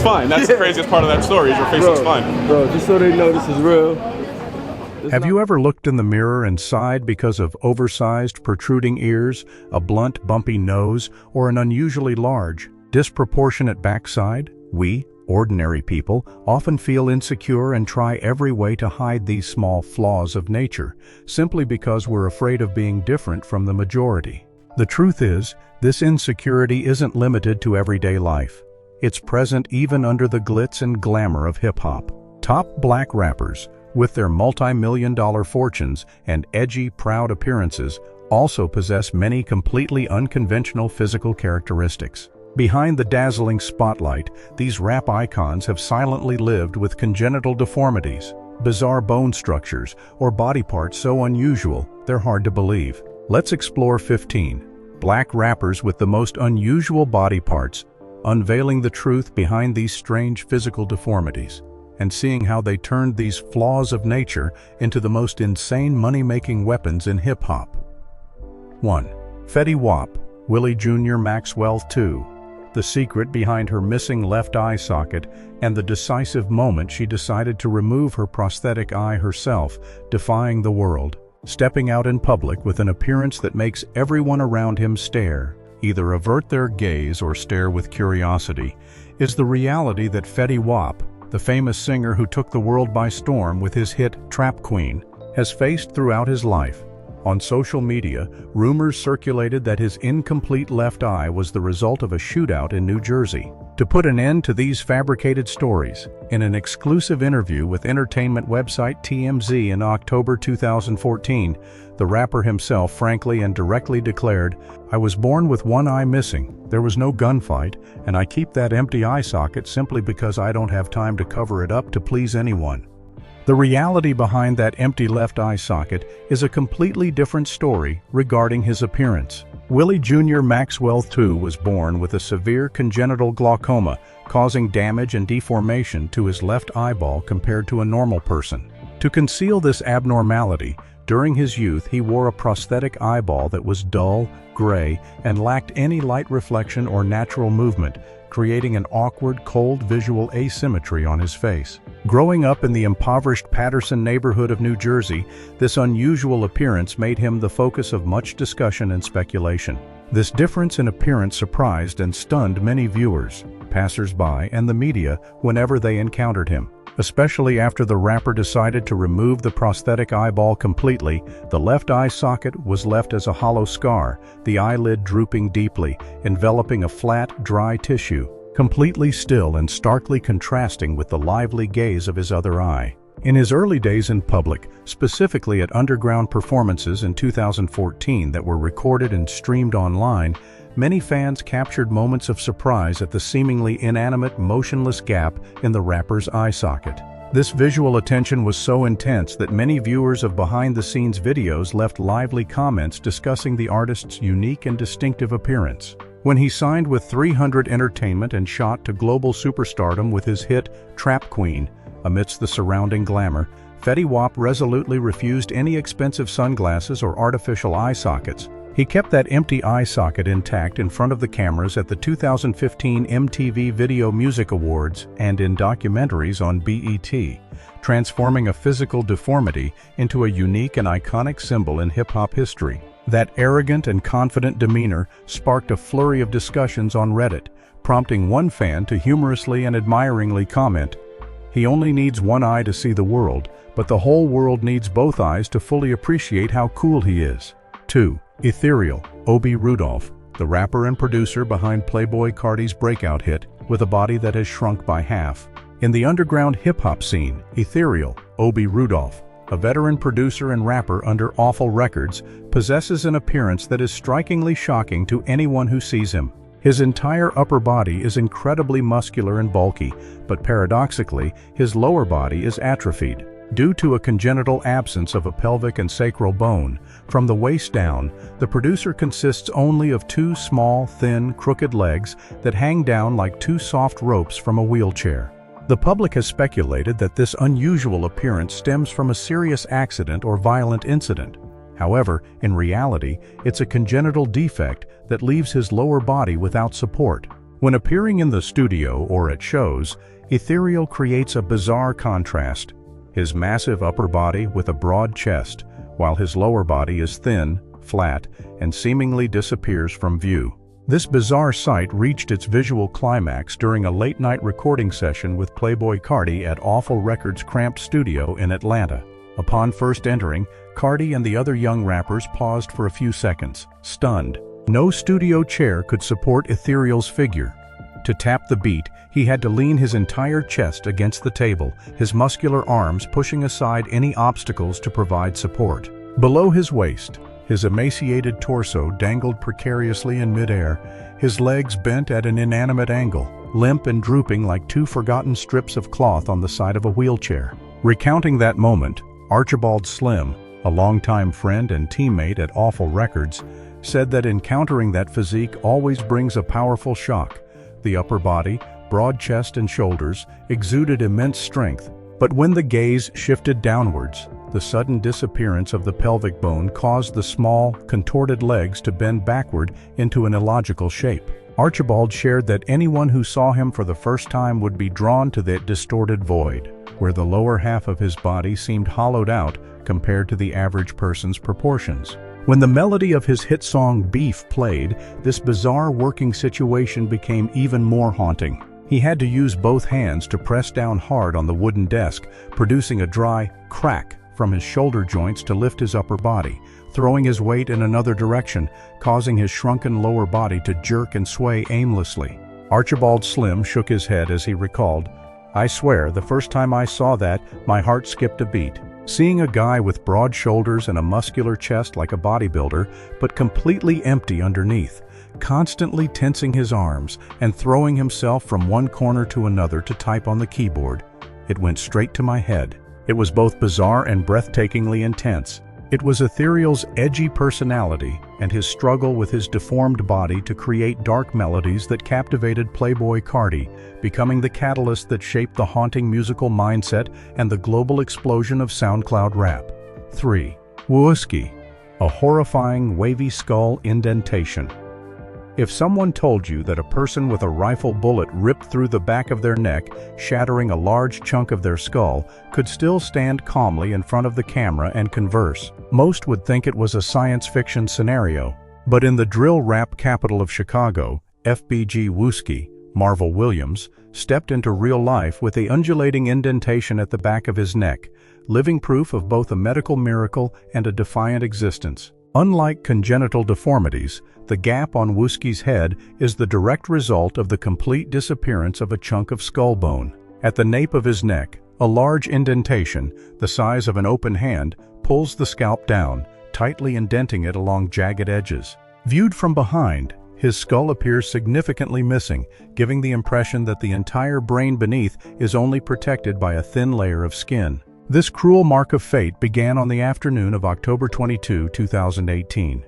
fine. That's the craziest part of that story, is your face looks fine. Bro, just so they know this is real. Have you ever looked in the mirror and sighed because of oversized, protruding ears, a blunt, bumpy nose, or an unusually large, disproportionate backside? We, ordinary people, often feel insecure and try every way to hide these small flaws of nature, simply because we're afraid of being different from the majority. The truth is, this insecurity isn't limited to everyday life. It's present even under the glitz and glamour of hip-hop. Top black rappers, with their multi-million-dollar fortunes and edgy, proud appearances, also possess many completely unconventional physical characteristics. Behind the dazzling spotlight, these rap icons have silently lived with congenital deformities, bizarre bone structures, or body parts so unusual they're hard to believe. Let's explore 15 black rappers with the most unusual body parts, unveiling the truth behind these strange physical deformities, and seeing how they turned these flaws of nature into the most insane money-making weapons in hip-hop. 1. Fetty Wap, Willie Jr. Maxwell 2. The secret behind her missing left eye socket and the decisive moment she decided to remove her prosthetic eye herself, defying the world, stepping out in public with an appearance that makes everyone around him stare, either avert their gaze or stare with curiosity, is the reality that Fetty Wap, the famous singer who took the world by storm with his hit Trap Queen, has faced throughout his life. On social media, rumors circulated that his incomplete left eye was the result of a shootout in New Jersey. To put an end to these fabricated stories, in an exclusive interview with entertainment website TMZ in October 2014, the rapper himself frankly and directly declared, "I was born with one eye missing, there was no gunfight, and I keep that empty eye socket simply because I don't have time to cover it up to please anyone." The reality behind that empty left eye socket is a completely different story regarding his appearance. Willie Jr. Maxwell II was born with a severe congenital glaucoma, causing damage and deformation to his left eyeball compared to a normal person. To conceal this abnormality, during his youth he wore a prosthetic eyeball that was dull, gray, and lacked any light reflection or natural movement, creating an awkward, cold visual asymmetry on his face. Growing up in the impoverished Paterson neighborhood of New Jersey, this unusual appearance made him the focus of much discussion and speculation. This difference in appearance surprised and stunned many viewers, passers-by, and the media whenever they encountered him. Especially after the rapper decided to remove the prosthetic eyeball completely, the left eye socket was left as a hollow scar, the eyelid drooping deeply, enveloping a flat, dry tissue, completely still and starkly contrasting with the lively gaze of his other eye. In his early days in public, specifically at underground performances in 2014 that were recorded and streamed online, many fans captured moments of surprise at the seemingly inanimate, motionless gap in the rapper's eye socket. This visual attention was so intense that many viewers of behind-the-scenes videos left lively comments discussing the artist's unique and distinctive appearance. When he signed with 300 Entertainment and shot to global superstardom with his hit Trap Queen, amidst the surrounding glamour, Fetty Wap resolutely refused any expensive sunglasses or artificial eye sockets. He kept that empty eye socket intact in front of the cameras at the 2015 MTV Video Music Awards and in documentaries on BET, transforming a physical deformity into a unique and iconic symbol in hip-hop history. That arrogant and confident demeanor sparked a flurry of discussions on Reddit, prompting one fan to humorously and admiringly comment, "He only needs one eye to see the world, but the whole world needs both eyes to fully appreciate how cool he is." 2. Ethereal, Obi Rudolph, the rapper and producer behind Playboi Carti's breakout hit, with a body that has shrunk by half. In the underground hip-hop scene, Ethereal, Obi Rudolph, a veteran producer and rapper under Awful Records, possesses an appearance that is strikingly shocking to anyone who sees him. His entire upper body is incredibly muscular and bulky, but paradoxically, his lower body is atrophied. Due to a congenital absence of a pelvic and sacral bone, from the waist down, the producer consists only of two small, thin, crooked legs that hang down like two soft ropes from a wheelchair. The public has speculated that this unusual appearance stems from a serious accident or violent incident. However, in reality, it's a congenital defect that leaves his lower body without support. When appearing in the studio or at shows, Ethereal creates a bizarre contrast. His massive upper body with a broad chest, while his lower body is thin, flat, and seemingly disappears from view. This bizarre sight reached its visual climax during a late-night recording session with Playboi Carti at Awful Records' cramped studio in Atlanta. Upon first entering, Carti and the other young rappers paused for a few seconds, stunned. No studio chair could support Ethereal's figure. To tap the beat, he had to lean his entire chest against the table, his muscular arms pushing aside any obstacles to provide support. Below his waist, his emaciated torso dangled precariously in midair, his legs bent at an inanimate angle, limp and drooping like two forgotten strips of cloth on the side of a wheelchair. Recounting that moment, Archibald Slim, a longtime friend and teammate at Awful Records, said that encountering that physique always brings a powerful shock. The upper body, broad chest and shoulders, exuded immense strength. But when the gaze shifted downwards, the sudden disappearance of the pelvic bone caused the small, contorted legs to bend backward into an illogical shape. Archibald shared that anyone who saw him for the first time would be drawn to that distorted void, where the lower half of his body seemed hollowed out compared to the average person's proportions. When the melody of his hit song Beef played, this bizarre working situation became even more haunting. He had to use both hands to press down hard on the wooden desk, producing a dry crack from his shoulder joints to lift his upper body, throwing his weight in another direction, causing his shrunken lower body to jerk and sway aimlessly. Archibald Slim shook his head as he recalled, "I swear, the first time I saw that, my heart skipped a beat. Seeing a guy with broad shoulders and a muscular chest like a bodybuilder, but completely empty underneath, constantly tensing his arms and throwing himself from one corner to another to type on the keyboard. It went straight to my head. It was both bizarre and breathtakingly intense. It was Ethereal's edgy personality and his struggle with his deformed body to create dark melodies that captivated Playboi Carti, becoming the catalyst that shaped the haunting musical mindset and the global explosion of SoundCloud rap." 3. Wooski, a horrifying wavy skull indentation. If someone told you that a person with a rifle bullet ripped through the back of their neck, shattering a large chunk of their skull, could still stand calmly in front of the camera and converse, most would think it was a science fiction scenario. But in the drill rap capital of Chicago, FBG Wooski, Marvel Williams, stepped into real life with a undulating indentation at the back of his neck, living proof of both a medical miracle and a defiant existence. Unlike congenital deformities, the gap on Wooski's head is the direct result of the complete disappearance of a chunk of skull bone. At the nape of his neck, a large indentation, the size of an open hand, pulls the scalp down, tightly indenting it along jagged edges. Viewed from behind, his skull appears significantly missing, giving the impression that the entire brain beneath is only protected by a thin layer of skin. This cruel mark of fate began on the afternoon of October 22, 2018.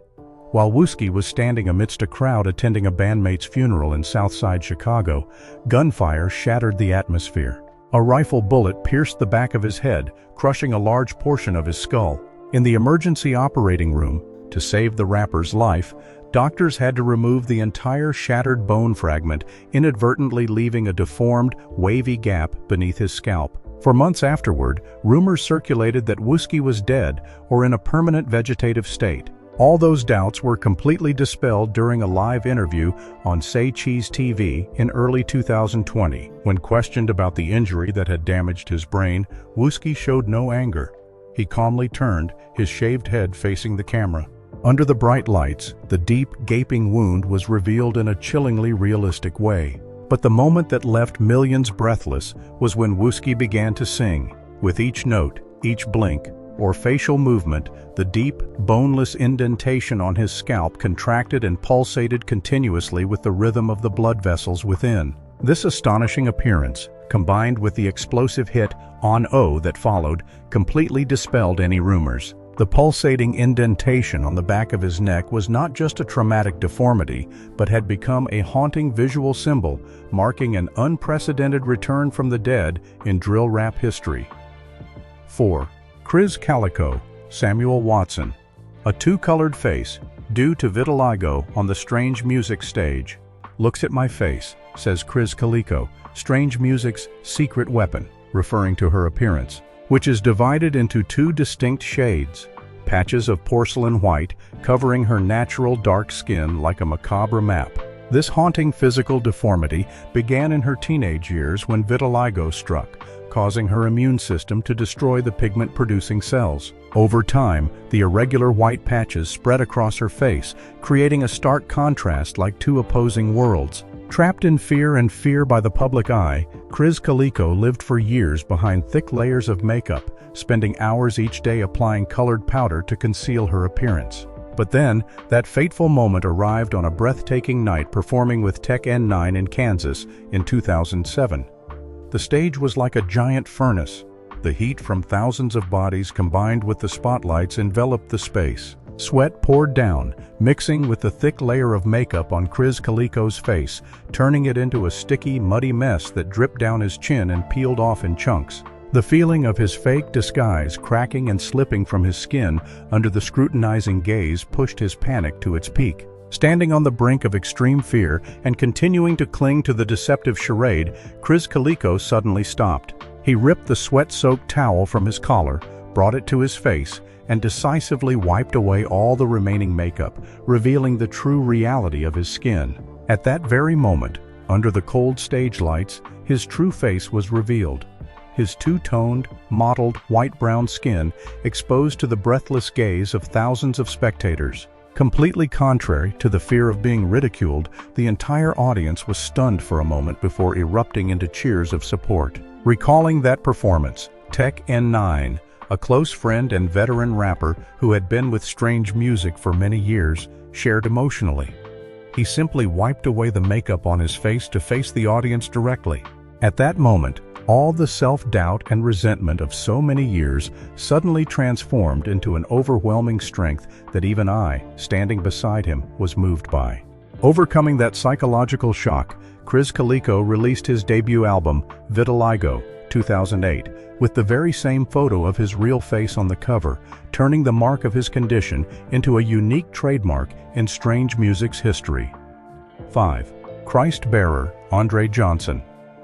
While Wooski was standing amidst a crowd attending a bandmate's funeral in Southside Chicago, gunfire shattered the atmosphere. A rifle bullet pierced the back of his head, crushing a large portion of his skull. In the emergency operating room, to save the rapper's life, doctors had to remove the entire shattered bone fragment, inadvertently leaving a deformed, wavy gap beneath his scalp. For months afterward, rumors circulated that Wooski was dead or in a permanent vegetative state. All those doubts were completely dispelled during a live interview on Say Cheese TV in early 2020. When questioned about the injury that had damaged his brain, Wooski showed no anger. He calmly turned, his shaved head facing the camera. Under the bright lights, the deep, gaping wound was revealed in a chillingly realistic way. But the moment that left millions breathless was when Wooski began to sing. With each note, each blink, or facial movement, the deep, boneless indentation on his scalp contracted and pulsated continuously with the rhythm of the blood vessels within. This astonishing appearance, combined with the explosive hit "On O" that followed, completely dispelled any rumors. The pulsating indentation on the back of his neck was not just a traumatic deformity, but had become a haunting visual symbol, marking an unprecedented return from the dead in drill rap history. 4. Chris Calico, Samuel Watson. A two-colored face, due to vitiligo on the Strange Music stage. looks at my face, says Chris Calico, strange music's secret weapon, referring to her appearance, which is divided into two distinct shades, patches of porcelain white covering her natural dark skin like a macabre map. This haunting physical deformity began in her teenage years when vitiligo struck, causing her immune system to destroy the pigment-producing cells. Over time, the irregular white patches spread across her face, creating a stark contrast like two opposing worlds. Trapped in fear and fear by the public eye, Chris Calico lived for years behind thick layers of makeup, spending hours each day applying colored powder to conceal her appearance. But then, that fateful moment arrived on a breathtaking night performing with Tech N9 in Kansas in 2007. The stage was like a giant furnace. The heat from thousands of bodies combined with the spotlights enveloped the space. Sweat poured down, mixing with the thick layer of makeup on Chris Calico's face, turning it into a sticky, muddy mess that dripped down his chin and peeled off in chunks. The feeling of his fake disguise cracking and slipping from his skin under the scrutinizing gaze pushed his panic to its peak. Standing on the brink of extreme fear and continuing to cling to the deceptive charade, Chris Calico suddenly stopped. He ripped the sweat-soaked towel from his collar, brought it to his face, and decisively wiped away all the remaining makeup, revealing the true reality of his skin. At that very moment, under the cold stage lights, his true face was revealed. His two-toned, mottled, white-brown skin exposed to the breathless gaze of thousands of spectators. Completely contrary to the fear of being ridiculed, the entire audience was stunned for a moment before erupting into cheers of support. Recalling that performance, Tech N9, a close friend and veteran rapper who had been with Strange Music for many years, shared emotionally. He simply wiped away the makeup on his face to face the audience directly. At that moment, all the self-doubt and resentment of so many years suddenly transformed into an overwhelming strength that even I, standing beside him, was moved by. Overcoming that psychological shock, Chris Calico released his debut album, Vitiligo, 2008, with the very same photo of his real face on the cover, turning the mark of his condition into a unique trademark in Strange Music's history. 5. Christ Bearer, Andre Johnson.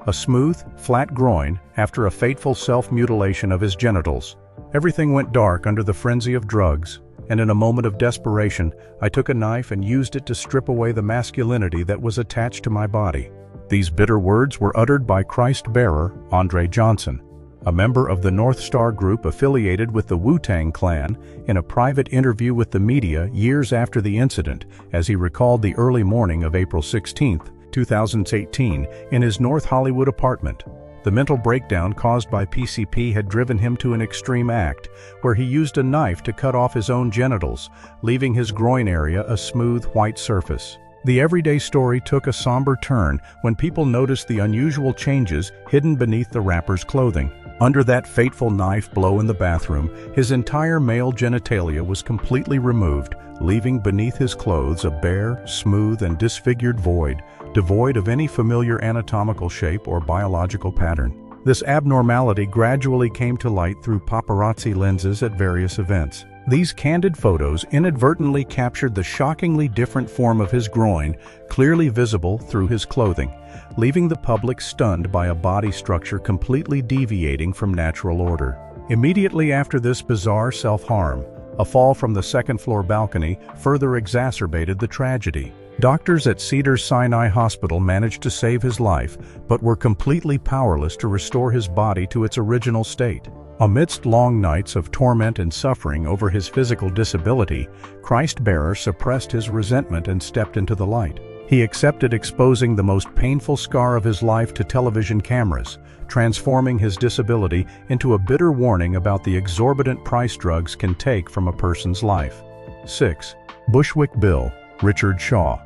A smooth, flat groin after a fateful self-mutilation of his genitals. Everything went dark under the frenzy of drugs, and in a moment of desperation, I took a knife and used it to strip away the masculinity that was attached to my body. These bitter words were uttered by Christ Bearer, Andre Johnson, a member of the North Star group affiliated with the Wu-Tang Clan, in a private interview with the media years after the incident, as he recalled the early morning of April 16, 2018, in his North Hollywood apartment. The mental breakdown caused by PCP had driven him to an extreme act, where he used a knife to cut off his own genitals, leaving his groin area a smooth white surface. The everyday story took a somber turn when people noticed the unusual changes hidden beneath the rapper's clothing. Under that fateful knife blow in the bathroom, his entire male genitalia was completely removed, leaving beneath his clothes a bare, smooth, and disfigured void, devoid of any familiar anatomical shape or biological pattern. This abnormality gradually came to light through paparazzi lenses at various events. These candid photos inadvertently captured the shockingly different form of his groin, clearly visible through his clothing, leaving the public stunned by a body structure completely deviating from natural order. Immediately after this bizarre self-harm, a fall from the second-floor balcony further exacerbated the tragedy. Doctors at Cedars-Sinai Hospital managed to save his life, but were completely powerless to restore his body to its original state. Amidst long nights of torment and suffering over his physical disability, Christ Bearer suppressed his resentment and stepped into the light. He accepted exposing the most painful scar of his life to television cameras, transforming his disability into a bitter warning about the exorbitant price drugs can take from a person's life. 6. Bushwick Bill, Richard Shaw.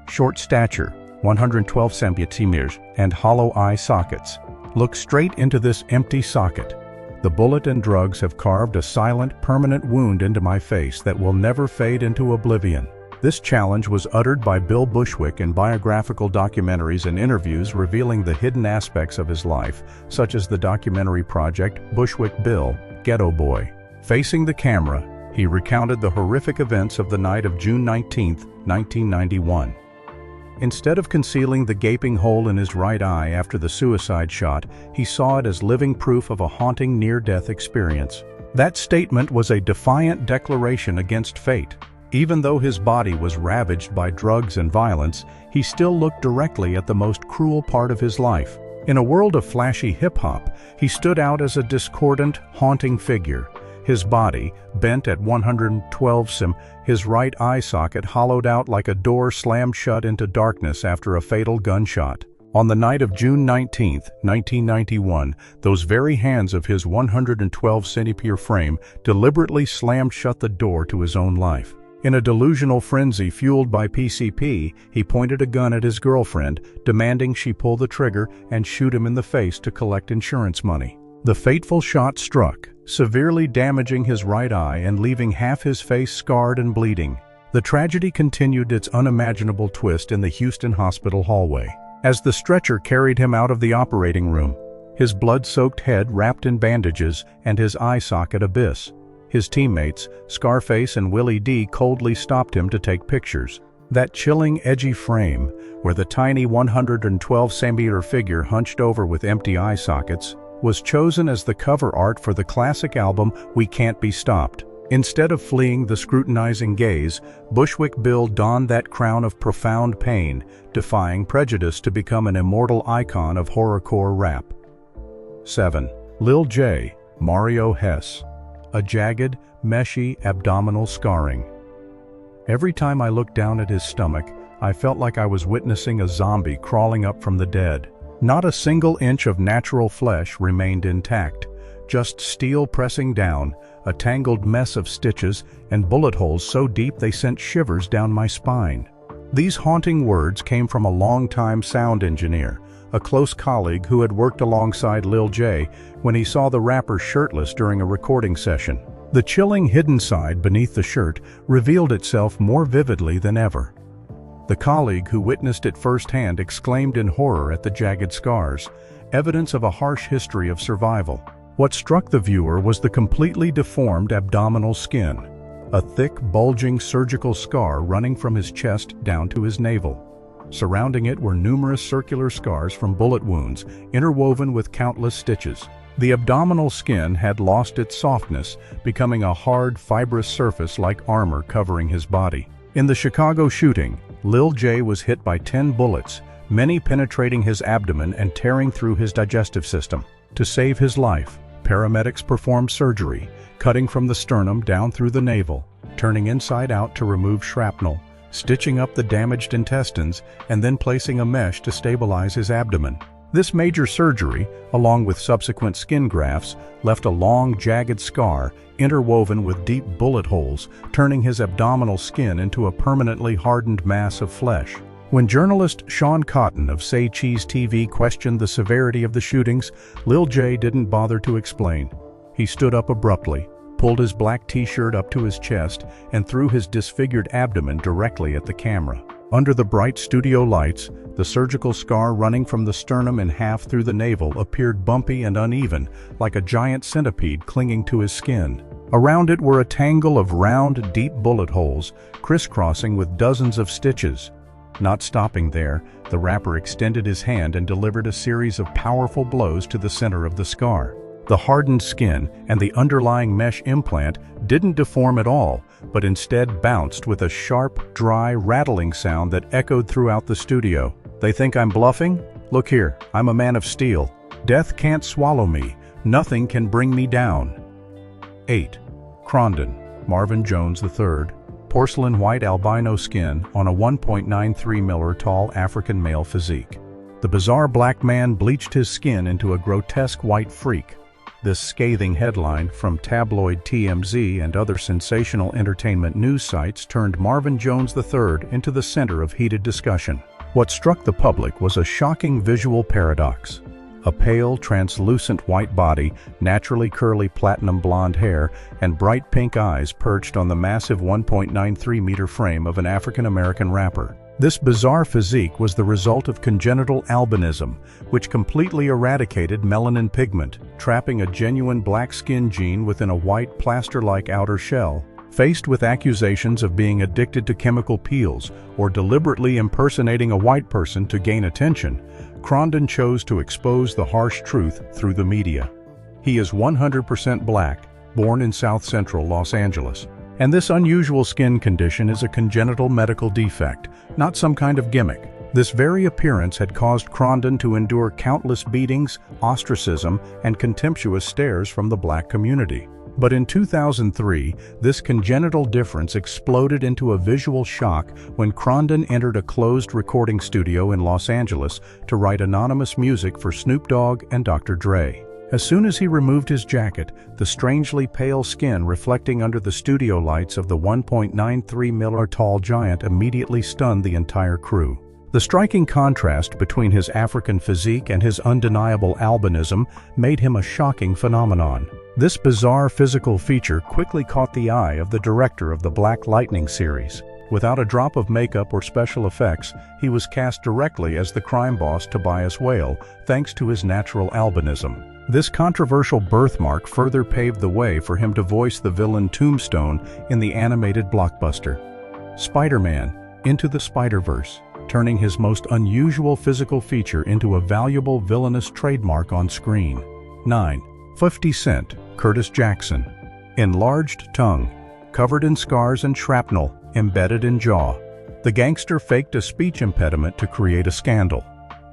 Short stature, 112 centimeters, and hollow eye sockets. Look straight into this empty socket. The bullet and drugs have carved a silent, permanent wound into my face that will never fade into oblivion. This challenge was uttered by Bill Bushwick in biographical documentaries and interviews revealing the hidden aspects of his life, such as the documentary project Bushwick Bill, Ghetto Boy. Facing the camera, he recounted the horrific events of the night of June 19, 1991. Instead of concealing the gaping hole in his right eye after the suicide shot, he saw it as living proof of a haunting near-death experience. That statement was a defiant declaration against fate. Even though his body was ravaged by drugs and violence, he still looked directly at the most cruel part of his life. In a world of flashy hip-hop, he stood out as a discordant, haunting figure. His body, bent at 112 cm, his right eye socket hollowed out like a door slammed shut into darkness after a fatal gunshot. On the night of June 19, 1991, those very hands of his 112 centimeter frame deliberately slammed shut the door to his own life. In a delusional frenzy fueled by PCP, he pointed a gun at his girlfriend, demanding she pull the trigger and shoot him in the face to collect insurance money. The fateful shot struck, severely damaging his right eye and leaving half his face scarred and bleeding. The tragedy continued its unimaginable twist in the Houston hospital hallway. As the stretcher carried him out of the operating room, his blood-soaked head wrapped in bandages and his eye socket abyss, his teammates, Scarface and Willie D, coldly stopped him to take pictures. That chilling, edgy frame, where the tiny 112 centimeter figure hunched over with empty eye sockets, was chosen as the cover art for the classic album We Can't Be Stopped. Instead of fleeing the scrutinizing gaze, Bushwick Bill donned that crown of profound pain, defying prejudice to become an immortal icon of horrorcore rap. 7. Lil J, Mario Hess. A jagged, meshy abdominal scarring. Every time I looked down at his stomach, I felt like I was witnessing a zombie crawling up from the dead. Not a single inch of natural flesh remained intact, just steel pressing down, a tangled mess of stitches and bullet holes so deep they sent shivers down my spine. These haunting words came from a longtime sound engineer, a close colleague who had worked alongside Lil J when he saw the rapper shirtless during a recording session. The chilling hidden side beneath the shirt revealed itself more vividly than ever. The colleague who witnessed it firsthand exclaimed in horror at the jagged scars, evidence of a harsh history of survival. What struck the viewer was the completely deformed abdominal skin, a thick, bulging surgical scar running from his chest down to his navel. Surrounding it were numerous circular scars from bullet wounds, interwoven with countless stitches. The abdominal skin had lost its softness, becoming a hard, fibrous surface like armor covering his body. In the Chicago shooting, Lil J was hit by 10 bullets, many penetrating his abdomen and tearing through his digestive system. To save his life, paramedics performed surgery, cutting from the sternum down through the navel, turning inside out to remove shrapnel, stitching up the damaged intestines, and then placing a mesh to stabilize his abdomen. This major surgery, along with subsequent skin grafts, left a long, jagged scar interwoven with deep bullet holes, turning his abdominal skin into a permanently hardened mass of flesh. When journalist Sean Cotton of Say Cheese TV questioned the severity of the shootings, Lil J didn't bother to explain. He stood up abruptly, pulled his black t-shirt up to his chest, and threw his disfigured abdomen directly at the camera. Under the bright studio lights, the surgical scar running from the sternum in half through the navel appeared bumpy and uneven, like a giant centipede clinging to his skin. Around it were a tangle of round, deep bullet holes, crisscrossing with dozens of stitches. Not stopping there, the rapper extended his hand and delivered a series of powerful blows to the center of the scar. The hardened skin and the underlying mesh implant didn't deform at all, but instead bounced with a sharp, dry, rattling sound that echoed throughout the studio. They think I'm bluffing? Look here, I'm a man of steel. Death can't swallow me. Nothing can bring me down. 8. Crondon, Marvin Jones III. Porcelain white albino skin on a 1.93 mm tall African male physique. The bizarre black man bleached his skin into a grotesque white freak. This scathing headline from tabloid TMZ and other sensational entertainment news sites turned Marvin Jones III into the center of heated discussion. What struck the public was a shocking visual paradox. A pale, translucent white body, naturally curly platinum blonde hair, and bright pink eyes perched on the massive 1.93 meter frame of an African-American rapper. This bizarre physique was the result of congenital albinism, which completely eradicated melanin pigment, trapping a genuine black skin gene within a white plaster-like outer shell. Faced with accusations of being addicted to chemical peels or deliberately impersonating a white person to gain attention, Crondon chose to expose the harsh truth through the media. He is 100% black, born in South Central Los Angeles. And this unusual skin condition is a congenital medical defect, not some kind of gimmick. This very appearance had caused Crondon to endure countless beatings, ostracism, and contemptuous stares from the black community. But in 2003, this congenital difference exploded into a visual shock when Crondon entered a closed recording studio in Los Angeles to write anonymous music for Snoop Dogg and Dr. Dre. As soon as he removed his jacket, the strangely pale skin reflecting under the studio lights of the 1.93 meter tall giant immediately stunned the entire crew. The striking contrast between his African physique and his undeniable albinism made him a shocking phenomenon. This bizarre physical feature quickly caught the eye of the director of the Black Lightning series. Without a drop of makeup or special effects, he was cast directly as the crime boss Tobias Whale, thanks to his natural albinism. This controversial birthmark further paved the way for him to voice the villain Tombstone in the animated blockbuster Spider-Man: Into the Spider-Verse, turning his most unusual physical feature into a valuable villainous trademark on screen. 9. 50 Cent, Curtis Jackson. Enlarged tongue, covered in scars and shrapnel, embedded in jaw. The gangster faked a speech impediment to create a scandal.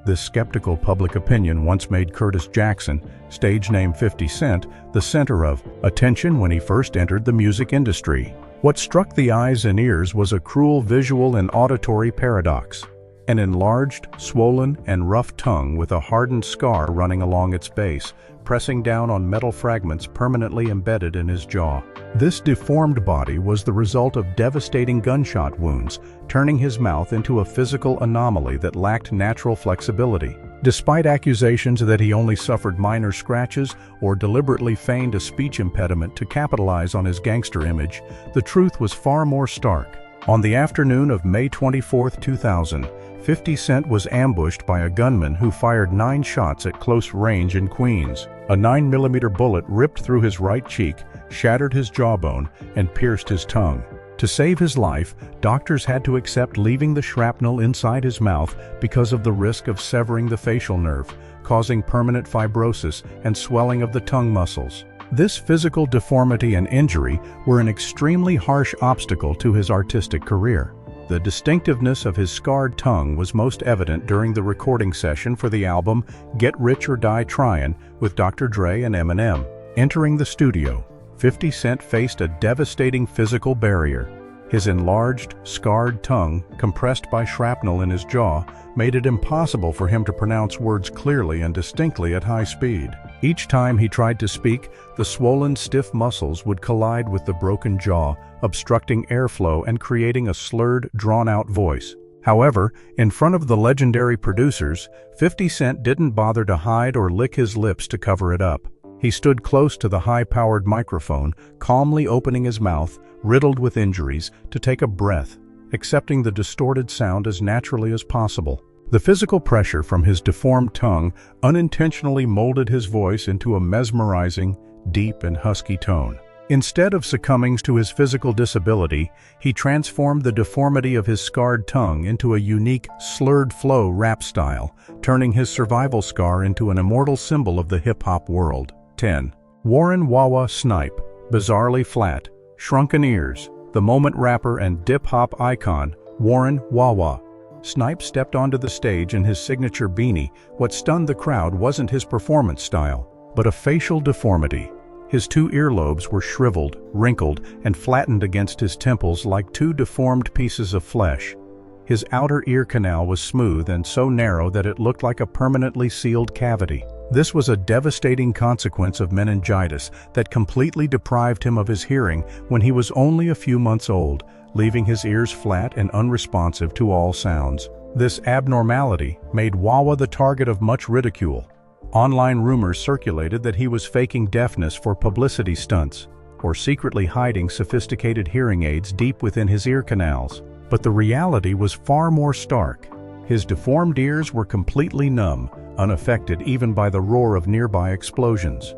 This skeptical public opinion once made Curtis Jackson, stage name 50 Cent, the center of attention when he first entered the music industry. What struck the eyes and ears was a cruel visual and auditory paradox. An enlarged, swollen, and rough tongue with a hardened scar running along its base, pressing down on metal fragments permanently embedded in his jaw. This deformed body was the result of devastating gunshot wounds, turning his mouth into a physical anomaly that lacked natural flexibility. Despite accusations that he only suffered minor scratches or deliberately feigned a speech impediment to capitalize on his gangster image, the truth was far more stark. On the afternoon of May 24, 2000, 50 Cent was ambushed by a gunman who fired 9 shots at close range in Queens. A 9mm bullet ripped through his right cheek, shattered his jawbone, and pierced his tongue. To save his life, doctors had to accept leaving the shrapnel inside his mouth because of the risk of severing the facial nerve, causing permanent fibrosis and swelling of the tongue muscles. This physical deformity and injury were an extremely harsh obstacle to his artistic career. The distinctiveness of his scarred tongue was most evident during the recording session for the album Get Rich or Die Tryin' with Dr. Dre and Eminem. Entering the studio, 50 Cent faced a devastating physical barrier. His enlarged, scarred tongue, compressed by shrapnel in his jaw, made it impossible for him to pronounce words clearly and distinctly at high speed. Each time he tried to speak, the swollen, stiff muscles would collide with the broken jaw, obstructing airflow and creating a slurred, drawn-out voice. However, in front of the legendary producers, 50 Cent didn't bother to hide or lick his lips to cover it up. He stood close to the high-powered microphone, calmly opening his mouth, riddled with injuries, to take a breath, accepting the distorted sound as naturally as possible. The physical pressure from his deformed tongue unintentionally molded his voice into a mesmerizing, deep and husky tone. Instead of succumbing to his physical disability, he transformed the deformity of his scarred tongue into a unique, slurred flow rap style, turning his survival scar into an immortal symbol of the hip-hop world. 10. Warren Wawa Snipe, bizarrely flat, shrunken ears, the moment rapper and dip-hop icon, Warren Wawa. Snipe stepped onto the stage in his signature beanie. What stunned the crowd wasn't his performance style, but a facial deformity. His 2 earlobes were shriveled, wrinkled, and flattened against his temples like 2 deformed pieces of flesh. His outer ear canal was smooth and so narrow that it looked like a permanently sealed cavity. This was a devastating consequence of meningitis that completely deprived him of his hearing when he was only a few months old, leaving his ears flat and unresponsive to all sounds. This abnormality made Wawa the target of much ridicule. Online rumors circulated that he was faking deafness for publicity stunts, or secretly hiding sophisticated hearing aids deep within his ear canals. But the reality was far more stark. His deformed ears were completely numb, unaffected even by the roar of nearby explosions.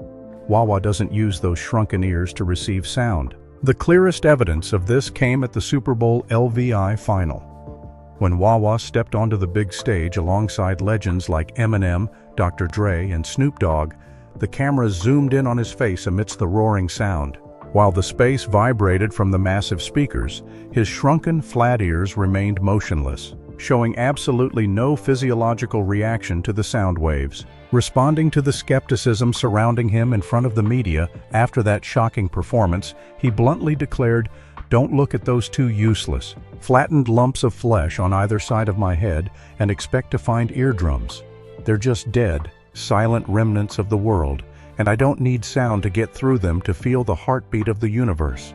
Wawa doesn't use those shrunken ears to receive sound. The clearest evidence of this came at the Super Bowl LVI final. When Wawa stepped onto the big stage alongside legends like Eminem, Dr. Dre, and Snoop Dogg, the cameras zoomed in on his face amidst the roaring sound. While the space vibrated from the massive speakers, his shrunken, flat ears remained motionless, showing absolutely no physiological reaction to the sound waves. Responding to the skepticism surrounding him in front of the media after that shocking performance, he bluntly declared, "Don't look at those two useless, flattened lumps of flesh on either side of my head and expect to find eardrums. They're just dead, silent remnants of the world, and I don't need sound to get through them to feel the heartbeat of the universe."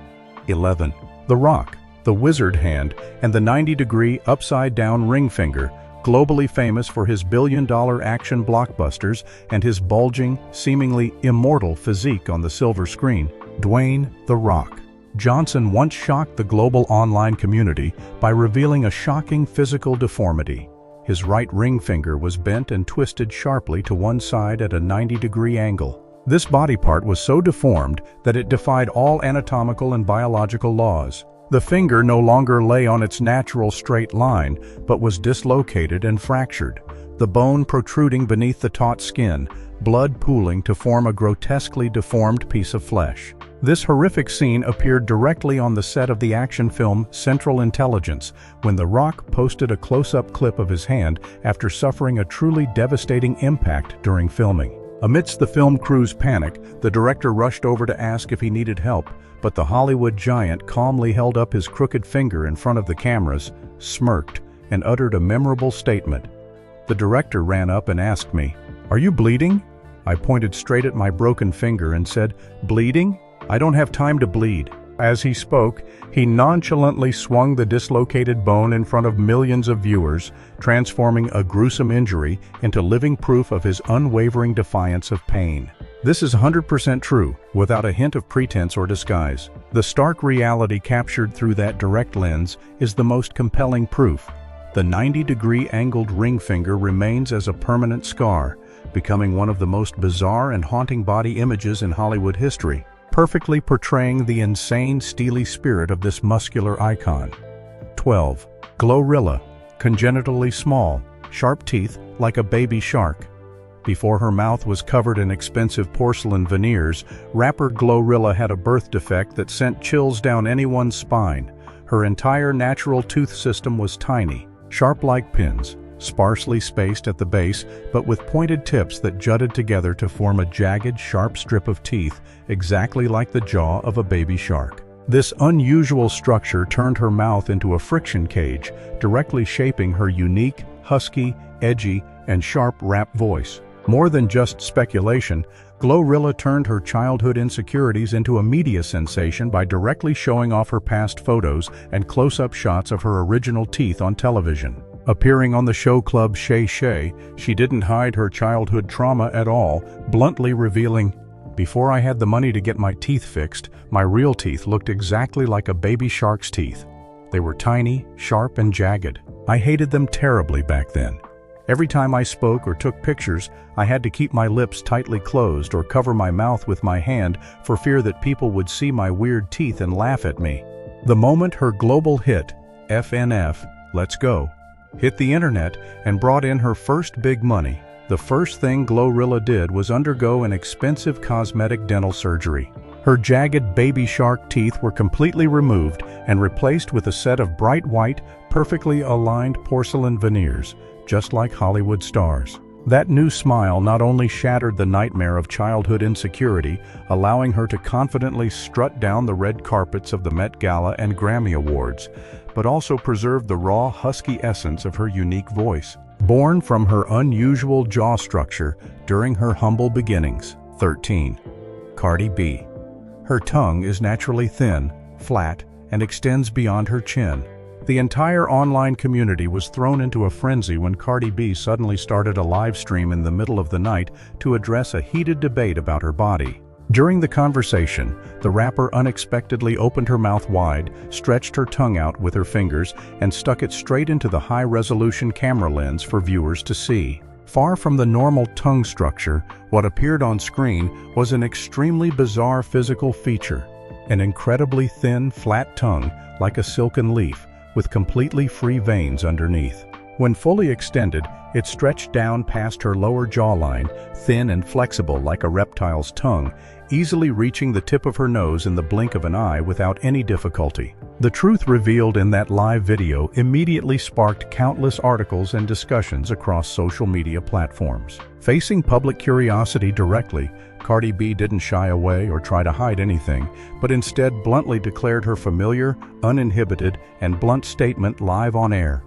11. The Rock, the wizard hand, and the 90-degree upside-down ring finger, globally famous for his billion-dollar action blockbusters and his bulging, seemingly immortal physique on the silver screen. Dwayne "The Rock" Johnson once shocked the global online community by revealing a shocking physical deformity. His right ring finger was bent and twisted sharply to one side at a 90-degree angle. This body part was so deformed that it defied all anatomical and biological laws. The finger no longer lay on its natural straight line, but was dislocated and fractured, the bone protruding beneath the taut skin, blood pooling to form a grotesquely deformed piece of flesh. This horrific scene appeared directly on the set of the action film Central Intelligence, when The Rock posted a close-up clip of his hand after suffering a truly devastating impact during filming. Amidst the film crew's panic, the director rushed over to ask if he needed help, but the Hollywood giant calmly held up his crooked finger in front of the cameras, smirked, and uttered a memorable statement. The director ran up and asked me, "Are you bleeding?" I pointed straight at my broken finger and said, "Bleeding? I don't have time to bleed." As he spoke, he nonchalantly swung the dislocated bone in front of millions of viewers, transforming a gruesome injury into living proof of his unwavering defiance of pain. This is 100% true, without a hint of pretense or disguise. The stark reality captured through that direct lens is the most compelling proof. The 90-degree angled ring finger remains as a permanent scar, becoming one of the most bizarre and haunting body images in Hollywood history, perfectly portraying the insane, steely spirit of this muscular icon. 12. Glorilla, congenitally small, sharp teeth like a baby shark. Before her mouth was covered in expensive porcelain veneers, rapper Glorilla had a birth defect that sent chills down anyone's spine. Her entire natural tooth system was tiny, sharp like pins, sparsely spaced at the base, but with pointed tips that jutted together to form a jagged, sharp strip of teeth, exactly like the jaw of a baby shark. This unusual structure turned her mouth into a friction cage, directly shaping her unique, husky, edgy, and sharp rap voice. More than just speculation, Glorilla turned her childhood insecurities into a media sensation by directly showing off her past photos and close-up shots of her original teeth on television. Appearing on the show club Shay Shay, she didn't hide her childhood trauma at all, bluntly revealing, "Before I had the money to get my teeth fixed, my real teeth looked exactly like a baby shark's teeth. They were tiny, sharp, and jagged. I hated them terribly back then. Every time I spoke or took pictures, I had to keep my lips tightly closed or cover my mouth with my hand for fear that people would see my weird teeth and laugh at me." The moment her global hit, FNF, Let's Go, hit the internet and brought in her first big money, the first thing Glorilla did was undergo an expensive cosmetic dental surgery. Her jagged baby shark teeth were completely removed and replaced with a set of bright white, perfectly aligned porcelain veneers, just like Hollywood stars. That new smile not only shattered the nightmare of childhood insecurity, allowing her to confidently strut down the red carpets of the Met Gala and Grammy Awards, but also preserved the raw, husky essence of her unique voice, born from her unusual jaw structure during her humble beginnings. 13. Cardi B. Her tongue is naturally thin, flat, and extends beyond her chin. The entire online community was thrown into a frenzy when Cardi B suddenly started a live stream in the middle of the night to address a heated debate about her body. During the conversation, the rapper unexpectedly opened her mouth wide, stretched her tongue out with her fingers, and stuck it straight into the high-resolution camera lens for viewers to see. Far from the normal tongue structure, what appeared on screen was an extremely bizarre physical feature. an incredibly thin, flat tongue like a silken leaf, with completely free veins underneath. When fully extended, it stretched down past her lower jawline, thin and flexible like a reptile's tongue, easily reaching the tip of her nose in the blink of an eye without any difficulty. The truth revealed in that live video immediately sparked countless articles and discussions across social media platforms. Facing public curiosity directly, Cardi B didn't shy away or try to hide anything, but instead bluntly declared her familiar, uninhibited, and blunt statement live on air.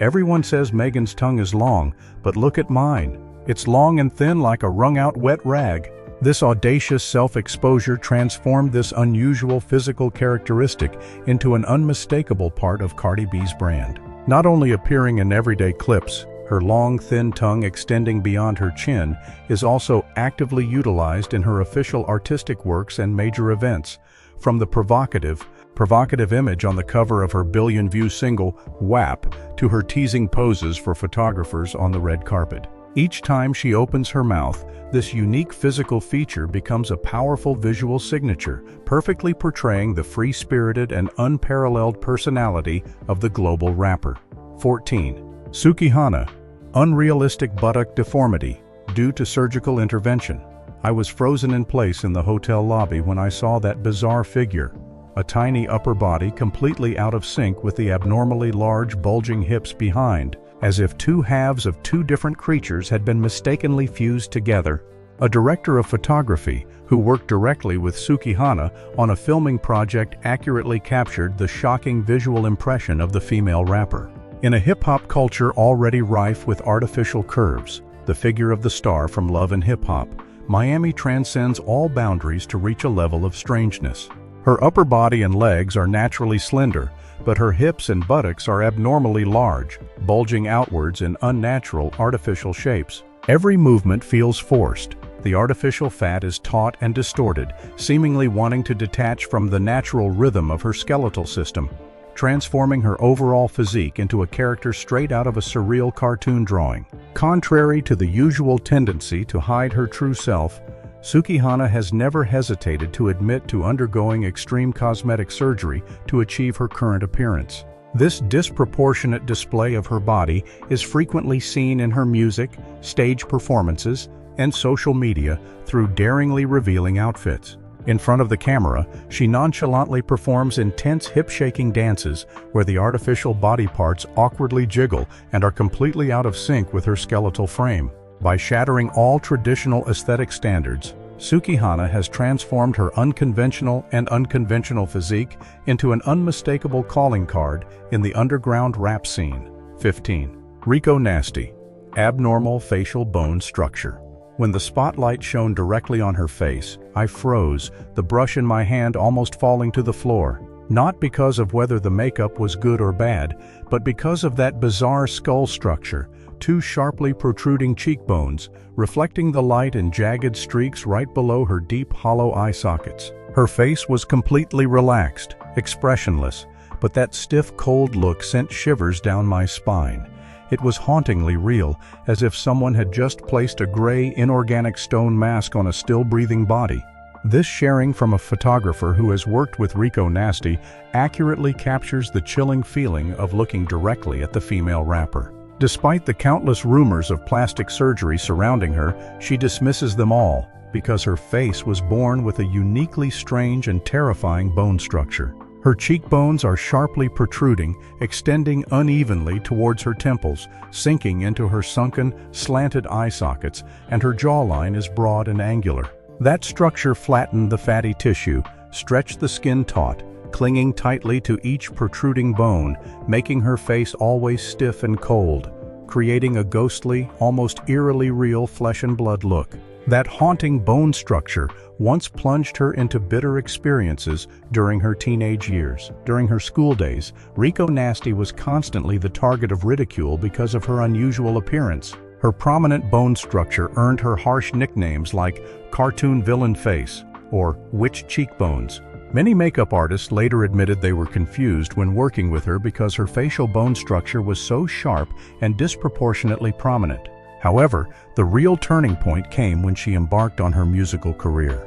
"Everyone says Megan's tongue is long, but look at mine. It's long and thin like a wrung-out wet rag." This audacious self-exposure transformed this unusual physical characteristic into an unmistakable part of Cardi B's brand. Not only appearing in everyday clips, her long, thin tongue extending beyond her chin is also actively utilized in her official artistic works and major events, from the provocative image on the cover of her billion-view single, WAP, to her teasing poses for photographers on the red carpet. Each time she opens her mouth, this unique physical feature becomes a powerful visual signature, perfectly portraying the free-spirited and unparalleled personality of the global rapper. 14. Sukihana, unrealistic buttock deformity, due to surgical intervention. I was frozen in place in the hotel lobby when I saw that bizarre figure. A tiny upper body completely out of sync with the abnormally large bulging hips behind, as if two halves of two different creatures had been mistakenly fused together. A director of photography who worked directly with Sukihana on a filming project accurately captured the shocking visual impression of the female rapper. In a hip-hop culture already rife with artificial curves, the figure of the star from Love and Hip Hop, Miami transcends all boundaries to reach a level of strangeness. Her upper body and legs are naturally slender, but her hips and buttocks are abnormally large, bulging outwards in unnatural, artificial shapes. Every movement feels forced. The artificial fat is taut and distorted, seemingly wanting to detach from the natural rhythm of her skeletal system, transforming her overall physique into a character straight out of a surreal cartoon drawing. Contrary to the usual tendency to hide her true self, Sukihana has never hesitated to admit to undergoing extreme cosmetic surgery to achieve her current appearance. This disproportionate display of her body is frequently seen in her music, stage performances, and social media through daringly revealing outfits. In front of the camera, she nonchalantly performs intense hip-shaking dances where the artificial body parts awkwardly jiggle and are completely out of sync with her skeletal frame. By shattering all traditional aesthetic standards, Sukihana has transformed her unconventional physique into an unmistakable calling card in the underground rap scene. 15. Rico Nasty, abnormal facial bone structure. When the spotlight shone directly on her face, I froze, the brush in my hand almost falling to the floor. Not because of whether the makeup was good or bad, but because of that bizarre skull structure, two sharply protruding cheekbones, reflecting the light in jagged streaks right below her deep, hollow eye sockets. Her face was completely relaxed, expressionless, but that stiff, cold look sent shivers down my spine. It was hauntingly real, as if someone had just placed a gray, inorganic stone mask on a still-breathing body. This sharing from a photographer who has worked with Rico Nasty accurately captures the chilling feeling of looking directly at the female rapper. Despite the countless rumors of plastic surgery surrounding her, she dismisses them all, because her face was born with a uniquely strange and terrifying bone structure. Her cheekbones are sharply protruding, extending unevenly towards her temples, sinking into her sunken, slanted eye sockets, and her jawline is broad and angular. That structure flattened the fatty tissue, stretched the skin taut, clinging tightly to each protruding bone, making her face always stiff and cold, creating a ghostly, almost eerily real flesh and blood look. That haunting bone structure once plunged her into bitter experiences during her teenage years. During her school days, Rico Nasty was constantly the target of ridicule because of her unusual appearance. Her prominent bone structure earned her harsh nicknames like cartoon villain face or witch cheekbones. Many makeup artists later admitted they were confused when working with her because her facial bone structure was so sharp and disproportionately prominent. However, the real turning point came when she embarked on her musical career.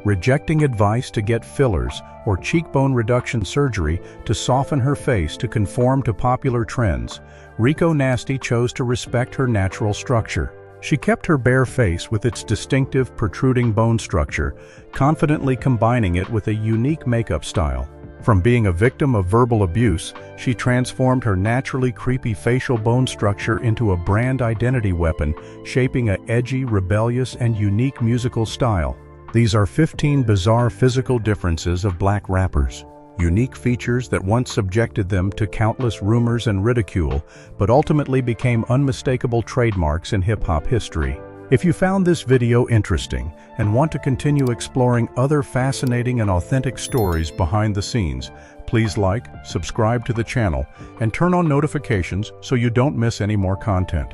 rejecting advice to get fillers or cheekbone reduction surgery to soften her face to conform to popular trends. Rico Nasty chose to respect her natural structure. She kept her bare face with its distinctive protruding bone structure, confidently combining it with a unique makeup style. From being a victim of verbal abuse, she transformed her naturally creepy facial bone structure into a brand identity weapon, shaping an edgy, rebellious, and unique musical style. These are 15 bizarre physical differences of black rappers. Unique features that once subjected them to countless rumors and ridicule, but ultimately became unmistakable trademarks in hip-hop history. If you found this video interesting and want to continue exploring other fascinating and authentic stories behind the scenes, please like, subscribe to the channel, and turn on notifications so you don't miss any more content.